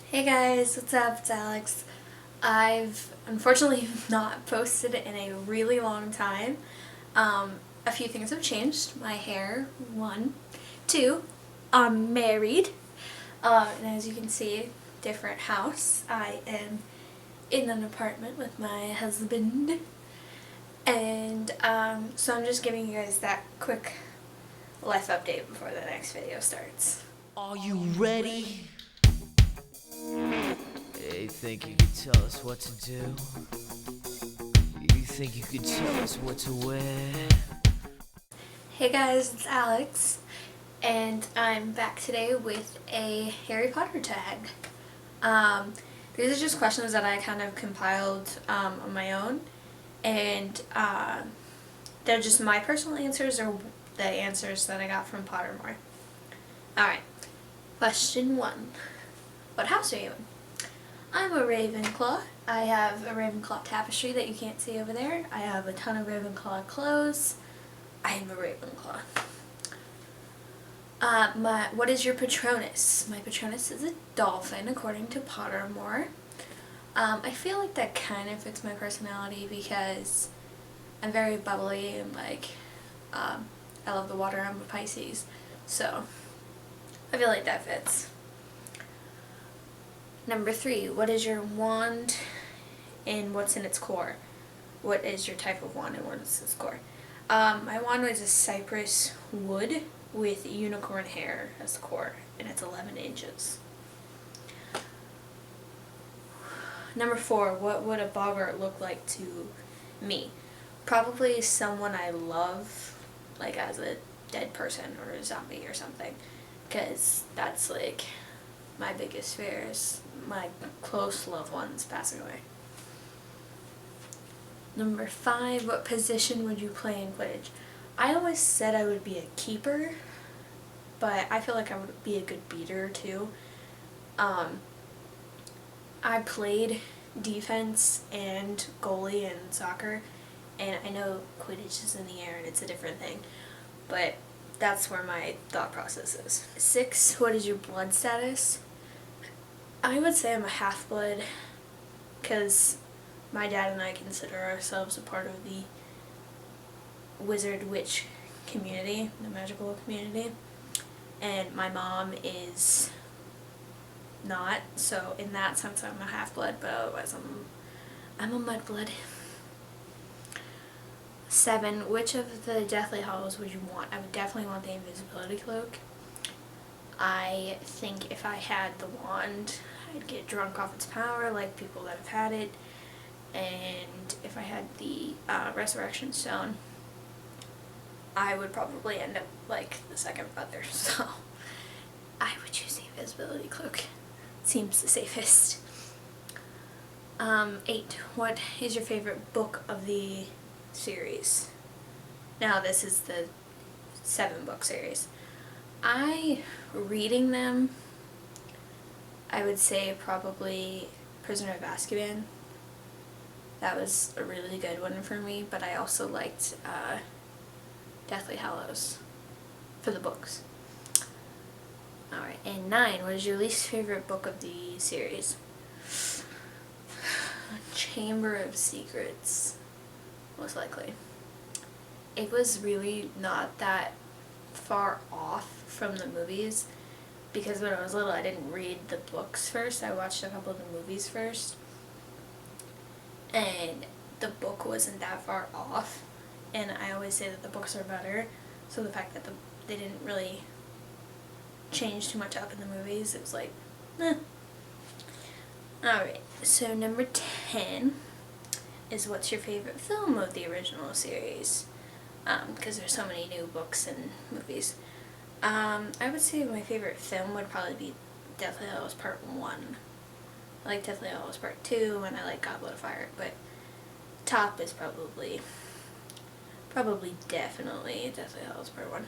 Hey guys, what's up? It's Alex. I've unfortunately not posted in a really long time. A few things have changed. My hair, one. Two, I'm married. And as you can see, different house. I am in an apartment with my husband. And so I'm just giving you guys that quick life update before the next video starts. Are you ready? You think you can tell us what to do? You think you can tell us what to wear? Hey guys, it's Alex, and I'm back today with a Harry Potter tag. These are just questions that I kind of compiled on my own, and they're just my personal answers or the answers that I got from Pottermore. Alright, question 1. What house are you in? I'm a Ravenclaw. I have a Ravenclaw tapestry that you can't see over there. I have a ton of Ravenclaw clothes. I am a Ravenclaw. What is your patronus? My patronus is a dolphin, according to Pottermore. I feel like that kind of fits my personality because I'm very bubbly and I love the water. I'm a Pisces, so I feel like that fits. Number 3, what is your wand and what's in its core? What is your type of wand and what is its core? My wand is a cypress wood with unicorn hair as the core, and it's 11 inches. Number 4, what would a boggart look like to me? Probably someone I love, like as a dead person or a zombie or something, because that's like my biggest fear is my close loved ones passing away. Number 5, what position would you play in Quidditch? I always said I would be a keeper, but I feel like I would be a good beater too. I played defense and goalie in soccer, and I know Quidditch is in the air and it's a different thing, but that's where my thought process is. 6, what is your blood status? I would say I'm a half-blood because my dad and I consider ourselves a part of the wizard witch community, the magical community, and my mom is not, so in that sense I'm a half-blood, but otherwise I'm a mudblood. 7, which of the Deathly Hallows would you want? I would definitely want the invisibility cloak. I think if I had the wand, I'd get drunk off its power like people that have had it, and if I had the resurrection stone, I would probably end up like the second brother, so I would choose the invisibility cloak. Seems the safest. 8, what is your favorite book of the series? Now this is the 7-book series. Reading them, I would say probably Prisoner of Azkaban. That was a really good one for me, but I also liked Deathly Hallows for the books. Alright, and 9, what is your least favorite book of the series? Chamber of Secrets, most likely. It was really not that far off from the movies because when I was little I didn't read the books first. I watched a couple of the movies first, and the book wasn't that far off, and I always say that the books are better, so the fact that they didn't really change too much up in the movies, it was like, eh. Alright, so number 10 is what's your favorite film of the original series? Because there's so many new books and movies. I would say my favorite film would probably be Deathly Hallows Part 1. I like Deathly Hallows Part 2, and I like Goblet of Fire, but top is probably definitely Deathly Hallows Part 1.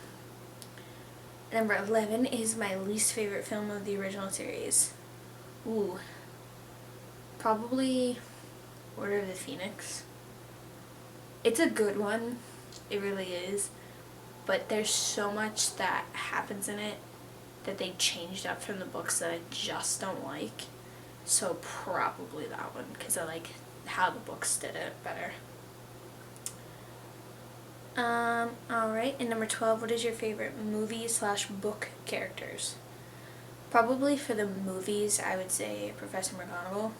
Number 11 is my least favorite film of the original series. Ooh. Probably Order of the Phoenix. It's a good one. It really is. But there's so much that happens in it that they changed up from the books that I just don't like. So probably that one, because I like how the books did it better. Alright, and number 12, what is your favorite movie/book characters? Probably for the movies, I would say Professor McGonagall.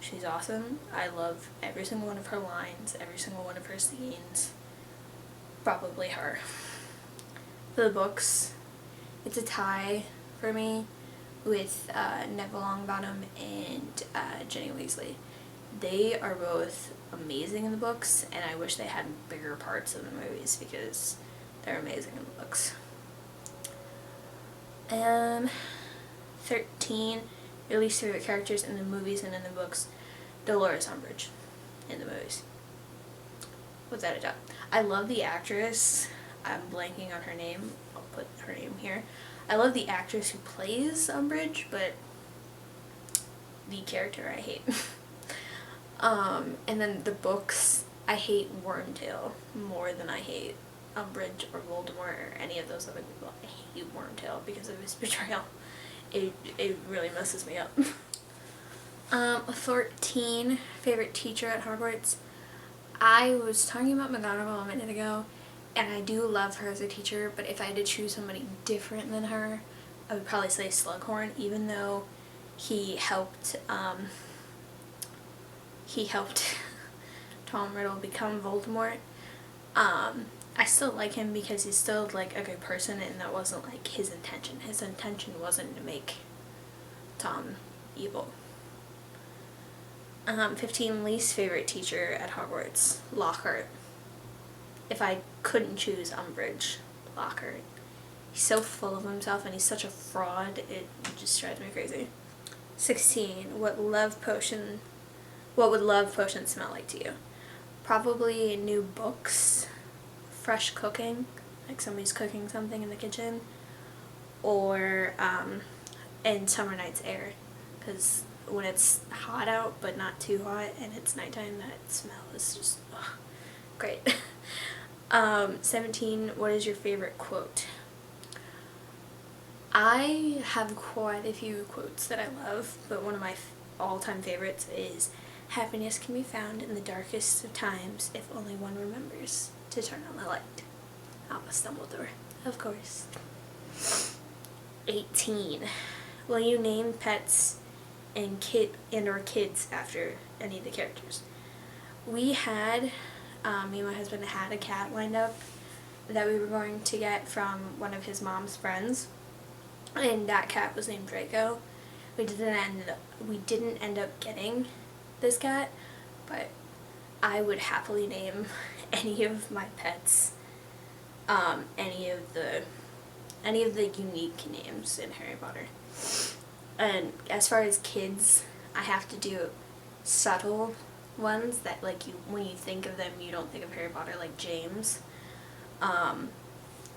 She's awesome. I love every single one of her lines, every single one of her scenes. Probably her. For the books, it's a tie for me with Neville Longbottom and Ginny Weasley. They are both amazing in the books, and I wish they had bigger parts in the movies because they're amazing in the books. 13, your least favorite characters in the movies and in the books. Dolores Umbridge in the movies. Without a doubt. I love the actress. I'm blanking on her name. I'll put her name here. I love the actress who plays Umbridge, but the character I hate. And then the books, I hate Wormtail more than I hate Umbridge or Voldemort or any of those other people. I hate Wormtail because of his betrayal. It really messes me up. 14, favorite teacher at Hogwarts. I was talking about McGonagall a minute ago, and I do love her as a teacher, but if I had to choose somebody different than her, I would probably say Slughorn, even though he helped Tom Riddle become Voldemort. I still like him because he's still like a good person, and that wasn't like his intention. His intention wasn't to make Tom evil. 15, least favorite teacher at Hogwarts, Lockhart. If I couldn't choose Umbridge, Lockhart. He's so full of himself and he's such a fraud, it just drives me crazy. 16, what would love potion smell like to you? Probably new books, fresh cooking, like somebody's cooking something in the kitchen, or and summer night's air, because when it's hot out but not too hot and it's nighttime, that smell is just great. 17, what is your favorite quote? I have quite a few quotes that I love, but one of my all-time favorites is, happiness can be found in the darkest of times if only one remembers to turn on the light. Albus Dumbledore, of course. 18, will you name pets and or kids after any of the characters? We had, me and my husband had a cat lined up that we were going to get from one of his mom's friends, and that cat was named Draco. We didn't end up getting this cat, but I would happily name any of my pets, any of the unique names in Harry Potter. And as far as kids, I have to do subtle ones that, like, when you think of them, you don't think of Harry Potter, like James,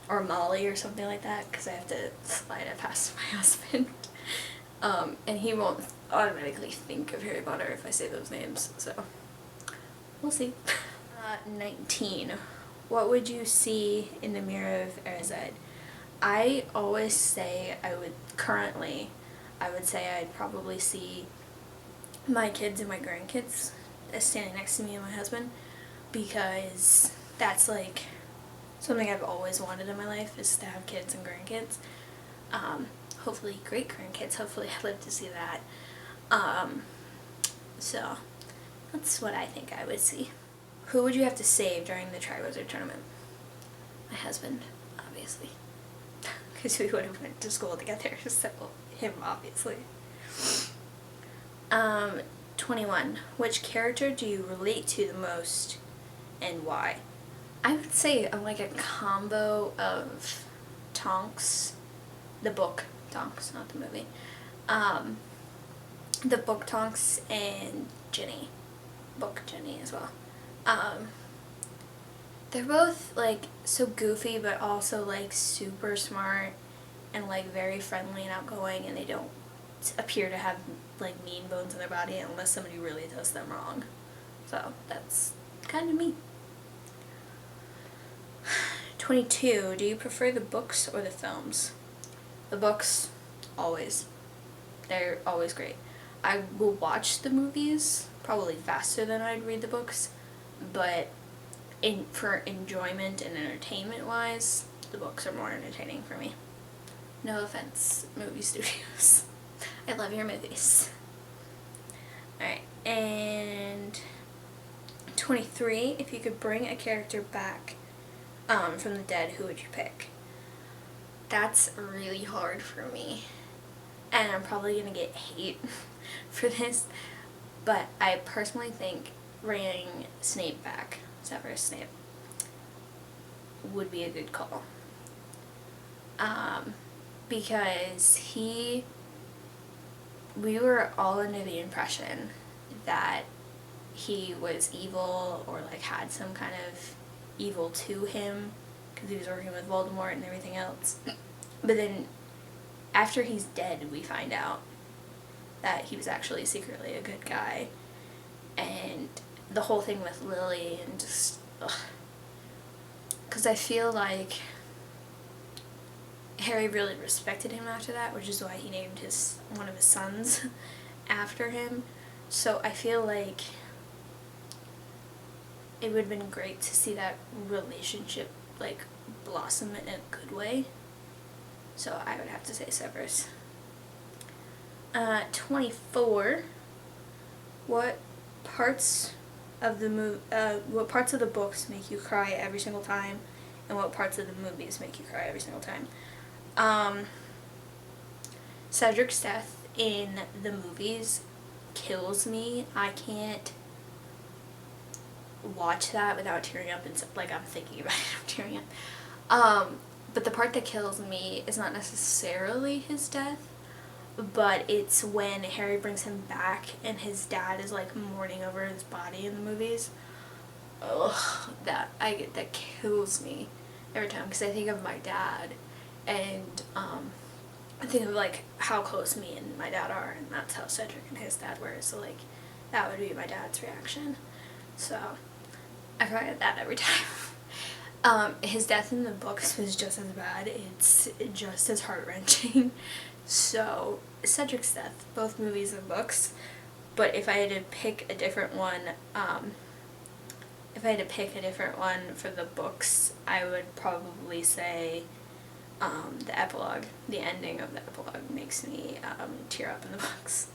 or Molly or something like that, because I have to slide it past my husband. And he won't automatically think of Harry Potter if I say those names, so we'll see. 19. What would you see in the Mirror of Erised? I always say I would say I'd probably see my kids and my grandkids standing next to me and my husband, because that's like something I've always wanted in my life, is to have kids and grandkids. Hopefully great grandkids. Hopefully I live to see that. So that's what I think I would see. Who would you have to save during the Triwizard Tournament? My husband, obviously, because we would have went to school together, so him, obviously. 21. Which character do you relate to the most and why? I would say like a combo of Tonks, the book Tonks, not the movie, the book Tonks, and Ginny, book Ginny as well. They're both like so goofy, but also like super smart and like very friendly and outgoing, and they don't appear to have like mean bones in their body unless somebody really does them wrong. So that's kind of me. 22. Do you prefer the books or the films? The books, always. They're always great. I will watch the movies probably faster than I'd read the books, but for enjoyment and entertainment wise, the books are more entertaining for me. No offense, movie studios. I love your movies. Alright, and 23, if you could bring a character back from the dead, who would you pick? That's really hard for me, and I'm probably gonna get hate for this, but I personally think bringing Snape back, Severus Snape, would be a good call. Because we were all under the impression that he was evil, or like had some kind of evil to him because he was working with Voldemort and everything else. But then after he's dead, we find out that he was actually secretly a good guy. And the whole thing with Lily, and just, because I feel like Harry really respected him after that, which is why he named one of his sons after him. So I feel like it would have been great to see that relationship like blossom in a good way. So I would have to say Severus. 24. What parts of the books make you cry every single time, and what parts of the movies make you cry every single time? Cedric's death in the movies kills me. I can't watch that without tearing up, and like I'm thinking about it, I'm tearing up. But the part that kills me is not necessarily his death, but it's when Harry brings him back and his dad is like mourning over his body in the movies. Ugh, that kills me every time, because I think of my dad, and I think of like how close me and my dad are, and that's how Cedric and his dad were. So like that would be my dad's reaction. So I cry at that every time. His death in the books was just as bad. It's just as heart-wrenching. So Cedric's death, both movies and books. But if I had to pick a different one, for the books, I would probably say the epilogue. The ending of the epilogue makes me tear up in the books.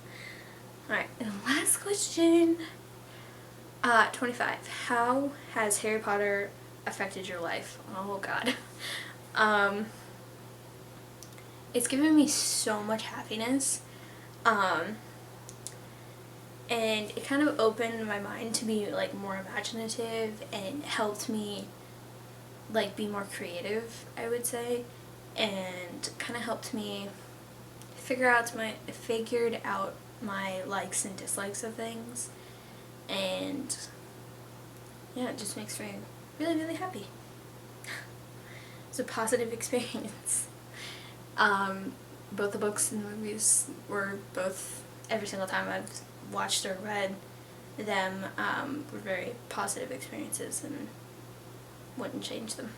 Alright, and the last question. 25. How has Harry Potter affected your life? Oh god. It's given me so much happiness. And it kind of opened my mind to be like more imaginative, and helped me like be more creative, I would say, and kind of helped me figured out my likes and dislikes of things. And yeah, it just makes me really, really happy. It's a positive experience. Both the books and the movies were both, every single time I've watched or read them, were very positive experiences, and wouldn't change them.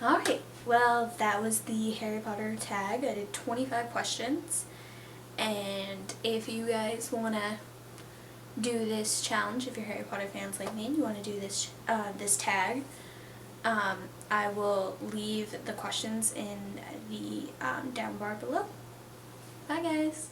Alright, well, that was the Harry Potter tag. I did 25 questions, and if you guys want to do this challenge, if you're Harry Potter fans like me and you want to do this tag, I will leave the questions in the down bar below. Bye guys!